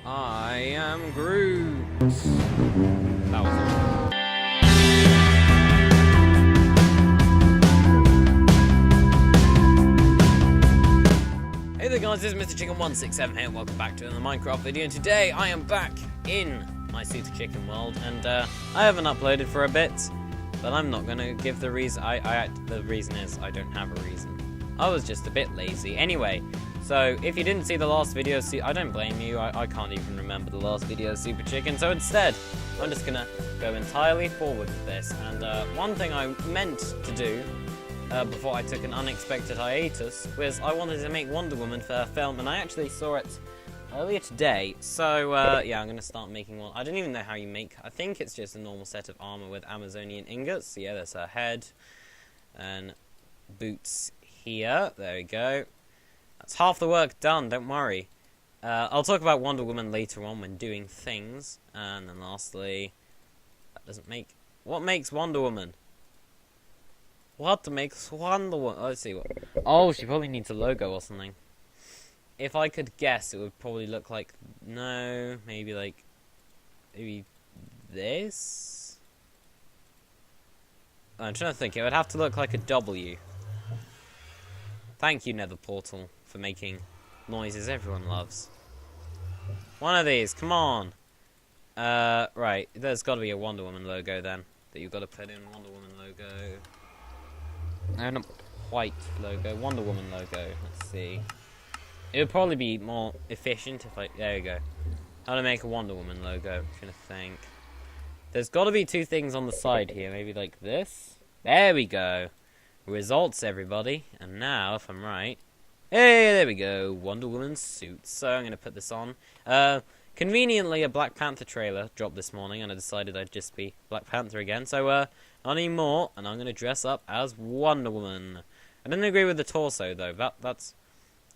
I am Groot. That was awesome. Hey there guys, this is Mr. Chicken167 here and welcome back to another Minecraft video. And today I am back in my Super Chicken world and I haven't uploaded for a bit, but I'm not going to give the reason. The reason is I don't have a reason. I was just a bit lazy. Anyway, so if you didn't see the last video, I don't blame you. I can't even remember the last video of Super Chicken. So instead, I'm just going to go entirely forward with this. And one thing I meant to do before I took an unexpected hiatus was I wanted to make Wonder Woman for a film, and I actually saw it earlier today. So yeah, I'm going to start making one. I don't even know how you make. I think it's just a normal set of armor with Amazonian ingots. So yeah, there's her head and boots here. There we go. That's half the work done, don't worry. I'll talk about Wonder Woman later on when doing things. And then lastly, that doesn't make... What makes Wonder Woman? What makes Wonder Woman? Let's see what... Oh, she probably needs a logo or something. If I could guess, it would probably look like... No, maybe like... Maybe this? I'm trying to think. It would have to look like a W. Thank you, Nether Portal, for making noises everyone loves. One of these, come on. Right, there's got to be a Wonder Woman logo then that you've got to put in. Wonder Woman logo. And a white logo. Wonder Woman logo. Let's see. It would probably be more efficient if I... There you go. How to make a Wonder Woman logo. I'm trying to think. There's got to be two things on the side here. Maybe like this. There we go. Results, everybody. And now, if I'm right... Hey, there we go. Wonder Woman suit. So I'm going to put this on. Conveniently, a Black Panther trailer dropped this morning, and I decided I'd just be Black Panther again. So, not anymore, and I'm going to dress up as Wonder Woman. I didn't agree with the torso, though. That's...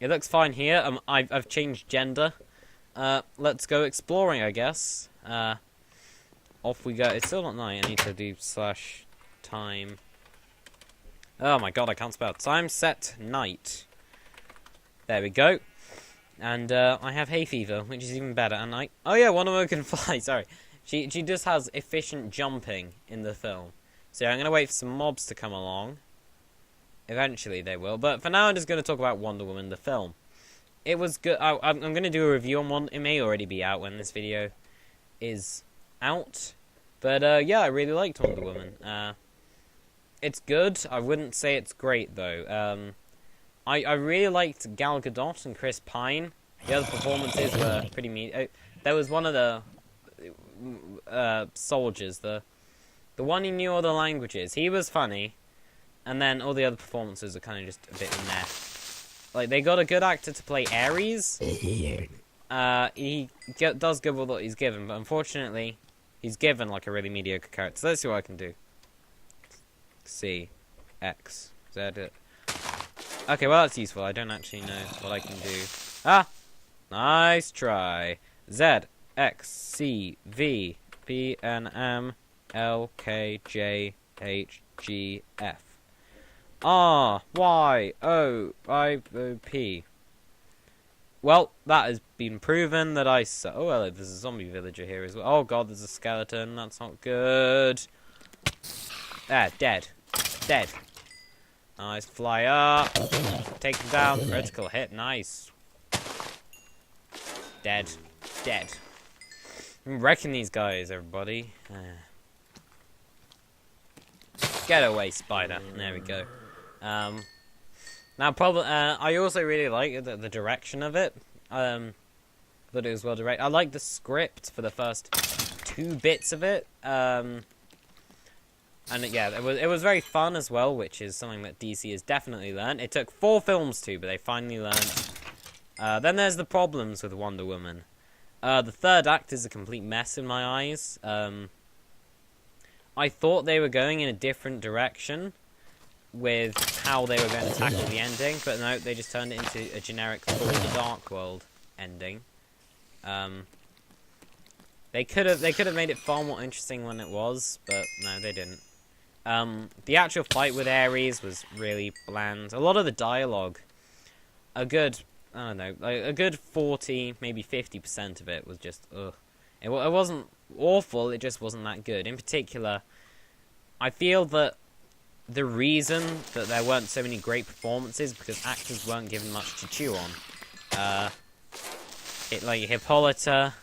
It looks fine here. I've changed gender. Let's go exploring, I guess. Off we go. It's still not night. I need to do /time... Oh my god, I can't spell. Time set night. There we go. And I have hay fever, which is even better. And oh yeah, Wonder Woman can fly. Sorry, she just has efficient jumping in the film. So I'm gonna wait for some mobs to come along. Eventually they will, but for now I'm just gonna talk about Wonder Woman the film. It was good. I'm gonna do a review on one. It may already be out when this video is out. But yeah, I really liked Wonder Woman. It's good. I wouldn't say it's great, though. I really liked Gal Gadot and Chris Pine. The other performances were pretty mean. There was one of the soldiers, the one who knew all the languages. He was funny. And then all the other performances are kind of just a bit meh. Like, they got a good actor to play Ares. He does good with what he's given, but unfortunately, he's given, like, a really mediocre character. So let's see what I can do. C, X, Z. Okay, well that's useful. I don't actually know what I can do. Ah, nice try. Z, X, C, V, P, N, M, L, K, J, H, G, F, R, Y, O, I, O, P. Well, that has been proven that I saw. Oh well, there's a zombie villager here as well. Oh god, there's a skeleton. That's not good. Ah, dead. Dead. Nice, fly up. Take him down. Critical hit, nice. Dead. Dead. I'm wrecking these guys, everybody. Get away, spider. There we go. Now, probably, I also really like the direction of it. That it was well directed. I like the script for the first 2 bits of it. And yeah, it was very fun as well, which is something that DC has definitely learned. It took 4 films to, but they finally learned. Then there's the problems with Wonder Woman. The third act is a complete mess in my eyes. I thought they were going in a different direction with how they were going to tackle the ending, but no, they just turned it into a generic Thor: The Dark World ending. They could have made it far more interesting when it was, but no, they didn't. The actual fight with Ares was really bland. A lot of the dialogue, a good I don't know, like a good 40, maybe 50% of it was just ugh. It wasn't awful. It just wasn't that good. In particular, I feel that the reason that there weren't so many great performances because actors weren't given much to chew on. Like Hippolyta,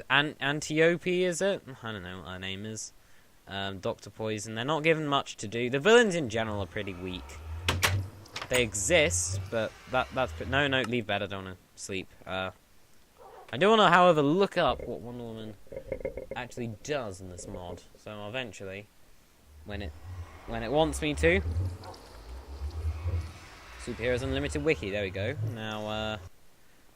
Antiope, is it? I don't know what her name is. Dr. Poison. They're not given much to do. The villains in general are pretty weak. They exist, but that's... No, leave bed. I don't want to sleep. I do want to, however, look up what Wonder Woman actually does in this mod. So eventually, when it wants me to. Superheroes Unlimited Wiki. There we go. Now,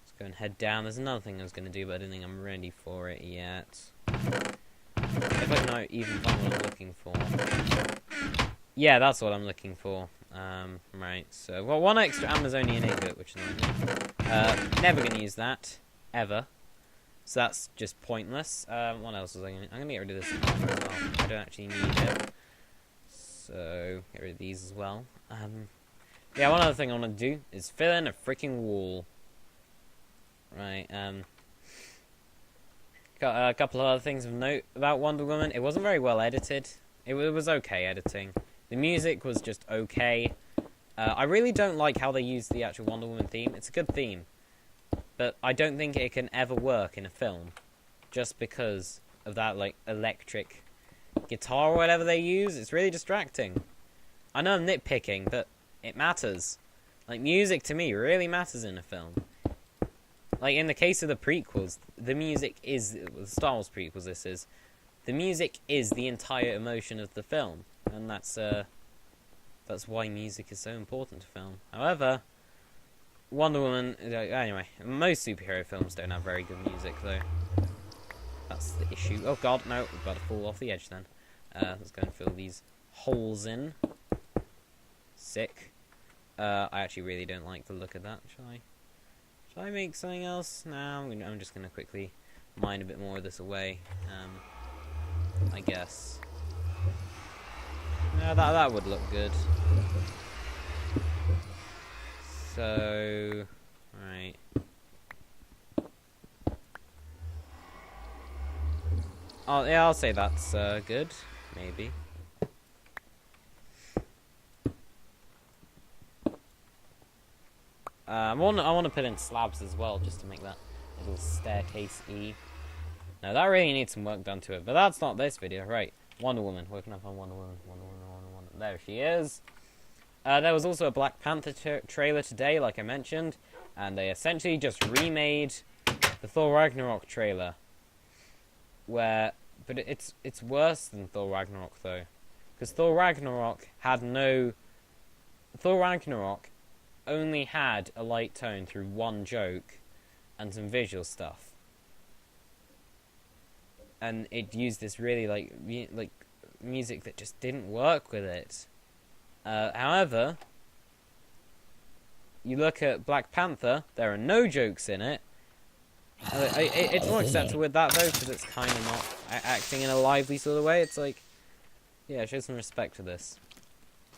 let's go and head down. There's another thing I was going to do, but I don't think I'm ready for it yet. If I can even find what I'm looking for. Yeah, that's what I'm looking for. Right, so, well, one extra Amazonian ingot, which is not never going to use that, ever. So that's just pointless. What else was I going to... I'm going to get rid of this armor as well. I don't actually need it. So, get rid of these as well. Yeah, one other thing I want to do is fill in a freaking wall. Right, got a couple of other things of note about Wonder Woman. It wasn't very well edited. It was okay editing. The music was just okay. I really don't like how they use the actual Wonder Woman theme. It's a good theme. But I don't think it can ever work in a film. Just because of that, like, electric guitar or whatever they use. It's really distracting. I know I'm nitpicking, but it matters. Like, music to me really matters in a film. Like, in the case of the prequels, the music is... The Star Wars prequels, this is. The music is the entire emotion of the film. And that's why music is so important to film. However, Wonder Woman... Anyway, most superhero films don't have very good music, though. That's the issue. Oh, God, no. We've got to fall off the edge, then. Let's go and fill these holes in. Sick. I actually really don't like the look of that. Shall I make something else? No, I'm just going to quickly mine a bit more of this away. I guess. No, that would look good. So, right. I'll say that's good, maybe. I want to put in slabs as well, just to make that little staircase-y. Now that really needs some work done to it, but that's not this video, right? Wonder Woman. Where can I find Wonder Woman? Wonder Woman. There she is. There was also a Black Panther trailer today, like I mentioned, and they essentially just remade the Thor Ragnarok trailer. But it's worse than Thor Ragnarok though, because Thor Ragnarok only had a light tone through one joke and some visual stuff, and it used this really like music that just didn't work with it. However, you look at Black Panther, there are no jokes in it. It's more acceptable with that though, because it's kind of not acting in a lively sort of way. It's like, yeah, show some respect for this.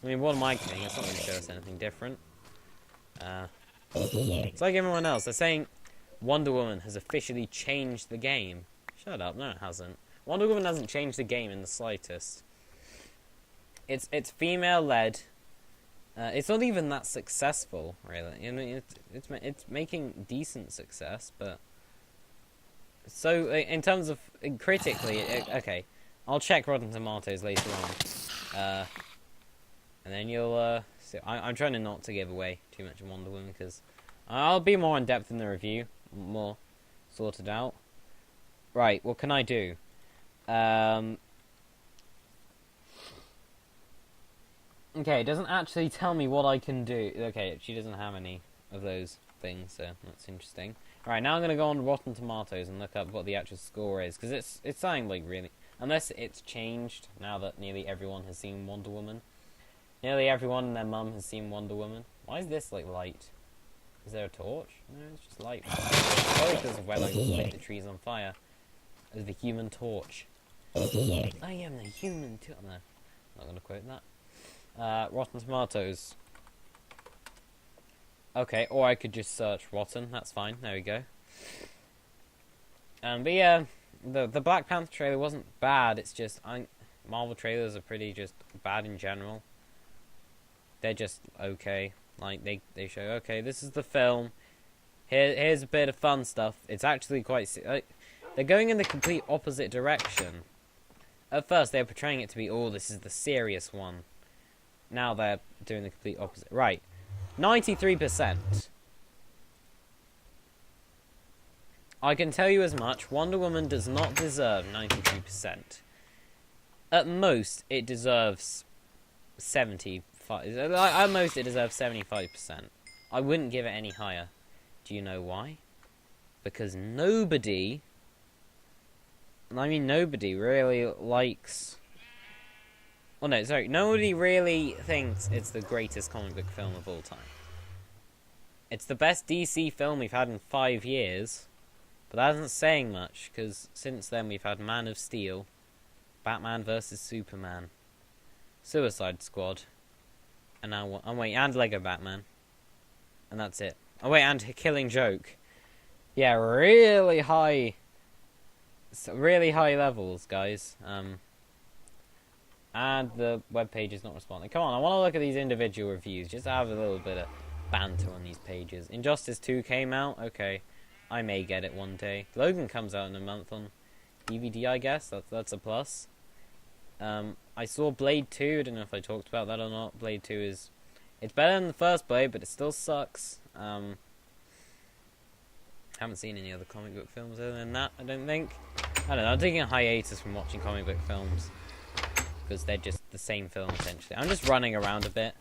I mean, what am I kidding? It's not going to show us anything different. It's like everyone else. They're saying Wonder Woman has officially changed the game. Shut up. No, it hasn't. Wonder Woman hasn't changed the game in the slightest. It's female-led. It's not even that successful, really. I mean, it's making decent success, but so in terms of critically, okay, I'll check Rotten Tomatoes later on, and then you'll see. I'm trying to not to give away too much of Wonder Woman because I'll be more in depth in the review, more sorted out. Right, what can I do? Okay, it doesn't actually tell me what I can do. Okay, she doesn't have any of those things, so that's interesting. Alright, now I'm going to go on Rotten Tomatoes and look up what the actual score is, because it's something like really... Unless it's changed now that nearly everyone has seen Wonder Woman. Nearly everyone and their mum has seen Wonder Woman. Why is this, like, light? Is there a torch? No, it's just light. Probably because of where I lit the trees on fire. As the Human Torch. I am the Human Torch. No, I'm not going to quote that. Rotten Tomatoes. Okay, or I could just search rotten. That's fine. There we go. But yeah, the Black Panther trailer wasn't bad. It's just Marvel trailers are pretty just bad in general. They're just okay. Like they show, okay, this is the film. Here's a bit of fun stuff. It's actually quite they're going in the complete opposite direction. At first, they were portraying it to be, oh, this is the serious one. Now they're doing the complete opposite. Right. 93%. I can tell you as much. Wonder Woman does not deserve 93%. At most, it deserves 75. At most, it deserves 75%. I wouldn't give it any higher. Do you know why? Because nobody really likes... Well, no, sorry. Nobody really thinks it's the greatest comic book film of all time. It's the best DC film we've had in 5 years. But that isn't saying much, because since then we've had Man of Steel, Batman vs Superman, Suicide Squad, and now... Oh, wait, and Lego Batman. And that's it. Oh, wait, and Killing Joke. Yeah, really high levels, guys. And the webpage is not responding. Come on, I want to look at these individual reviews, just to have a little bit of banter on these pages. Injustice 2 came out, okay. I may get it one day. Logan comes out in a month on DVD, I guess. That's a plus. I saw Blade 2, I don't know if I talked about that or not. Blade 2 is... It's better than the first Blade, but it still sucks. Haven't seen any other comic book films other than that, I don't think. I don't know, I'm taking a hiatus from watching comic book films. Because they're just the same film, essentially. I'm just running around a bit.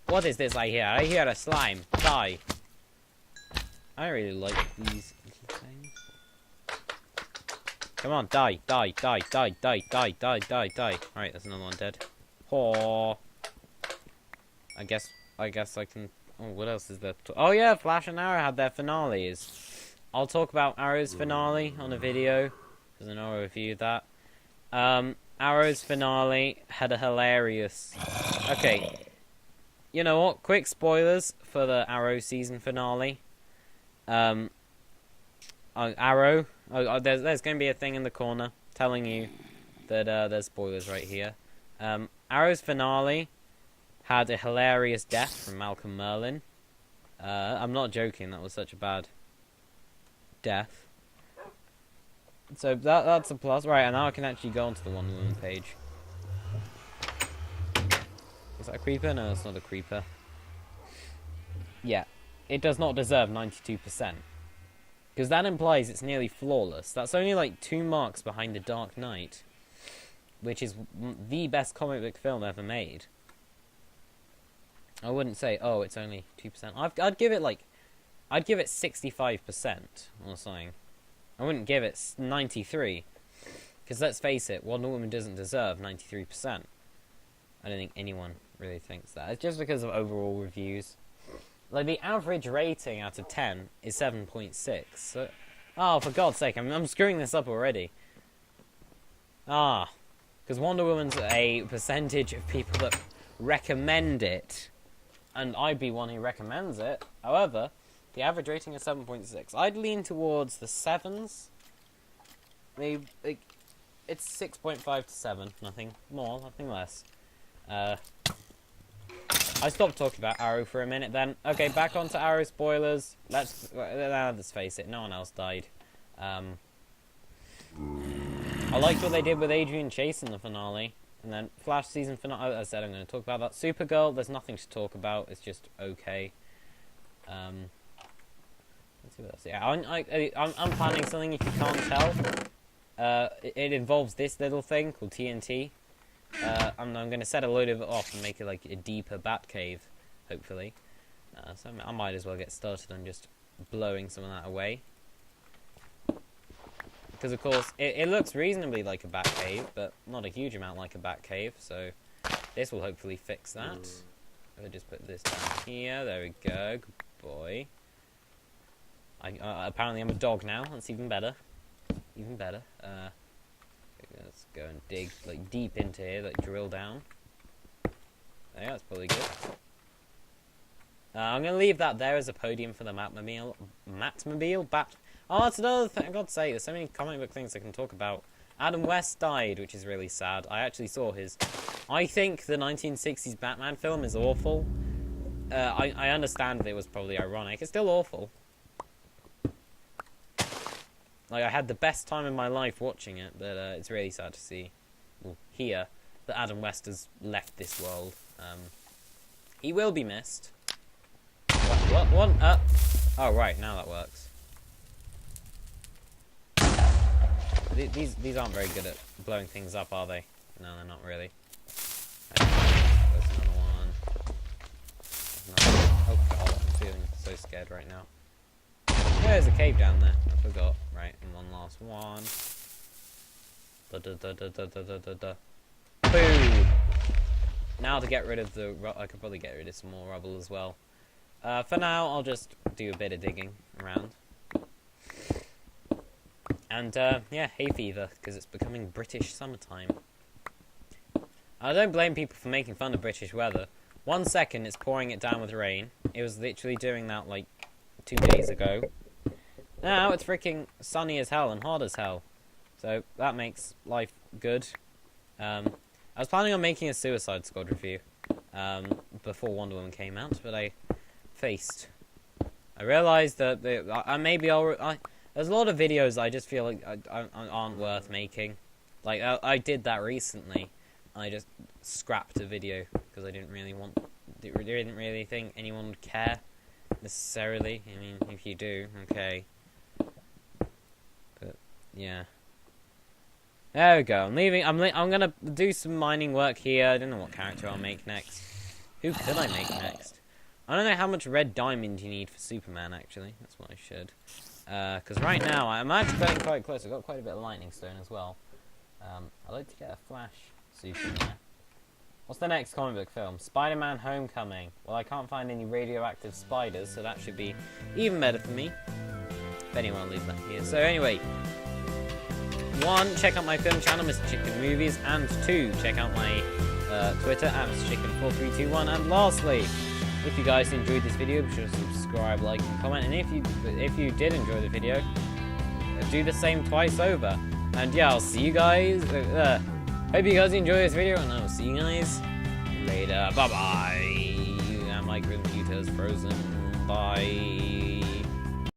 What is this I hear? I hear a slime. Die. I really like these little things. Come on, die, die, die, die, die, die, die, die, die. Alright, there's another one dead. Oh. I guess I can... Oh, what else is there? Oh yeah, Flash and Arrow had their finales. I'll talk about Arrow's finale on a video, because I know I reviewed that. Arrow's finale had a hilarious... Okay. You know what? Quick spoilers for the Arrow season finale. Arrow... there's going to be a thing in the corner telling you that there's spoilers right here. Arrow's finale had a hilarious death from Malcolm Merlyn. I'm not joking, that was such a bad death. So that's a plus. Right, and now I can actually go onto the Wonder Woman page. Is that a creeper? No, it's not a creeper. Yeah, it does not deserve 92%. Because that implies it's nearly flawless. That's only like 2 marks behind The Dark Knight, which is the best comic book film ever made. I wouldn't say, oh, it's only 2%. I'd give it 65% or something. I wouldn't give it 93. Because let's face it, Wonder Woman doesn't deserve 93%. I don't think anyone really thinks that. It's just because of overall reviews. Like, the average rating out of 10 is 7.6. So, oh, for God's sake, I'm screwing this up already. Because Wonder Woman's a percentage of people that recommend it. And I'd be one who recommends it. However, the average rating is 7.6. I'd lean towards the 7s. Maybe, like, it's 6.5 to 7. Nothing more, nothing less. I stopped talking about Arrow for a minute then. Okay, back onto Arrow spoilers. Let's face it, no one else died. I liked what they did with Adrian Chase in the finale. And then Flash season finale, as I said, I'm going to talk about that. Supergirl, there's nothing to talk about. It's just okay. Let's see what else. Yeah, I'm planning something if you can't tell. It involves this little thing called TNT. I'm going to set a load of it off and make it like a deeper bat cave, hopefully. So I might as well get started on just blowing some of that away. Because, of course, it looks reasonably like a bat cave, but not a huge amount like a bat cave, so this will hopefully fix that. I'll just put this down here. There we go. Good boy. Apparently I'm a dog now. That's even better. Even better. Let's go and dig like deep into here, like drill down. Yeah, that's probably good. I'm going to leave that there as a podium for the Matmobile. Oh, that's another thing. I've got to say, there's so many comic book things I can talk about. Adam West died, which is really sad. I actually saw his... I think the 1960s Batman film is awful. I understand that it was probably ironic. It's still awful. Like, I had the best time in my life watching it, but it's really sad to see, well, hear that Adam West has left this world. He will be missed. What? Oh, right, now that works. These aren't very good at blowing things up, are they? No, they're not really. There's another one. Oh god, I'm feeling so scared right now. There's a cave down there. I forgot. Right, and one last one. Boom! Now to get rid of the... I could probably get rid of some more rubble as well. For now, I'll just do a bit of digging around. And, yeah, hay fever, because it's becoming British summertime. I don't blame people for making fun of British weather. 1 second, it's pouring it down with rain. It was literally doing that, like, 2 days ago. Now, it's freaking sunny as hell and hot as hell. So, that makes life good. I was planning on making a Suicide Squad review, before Wonder Woman came out, but I realised that there's a lot of videos I just feel like aren't worth making. Like, I did that recently. I just scrapped a video because I didn't really think anyone would care necessarily. I mean, if you do, okay. But yeah, there we go. I'm leaving. I'm gonna do some mining work here. I don't know what character I'll make next. Who could I make next? I don't know how much red diamond you need for Superman. Actually, that's what I should. Because right now I'm actually getting quite close. I've got quite a bit of lightning stone as well. I'd like to get a Flash suit in there. What's the next comic book film? Spider-Man Homecoming. Well, I can't find any radioactive spiders, so that should be even better for me. But anyway, I'll leave that here. So anyway, 1, check out my film channel, Mr. Chicken Movies, and 2, check out my Twitter at Mr. Chicken4321. And lastly, if you guys enjoyed this video, be sure to subscribe, like, and comment. And if you did enjoy the video, do the same twice over. And yeah, I'll see you guys. Hope you guys enjoy this video, and I'll see you guys later. Bye bye. And my computer's frozen. Bye.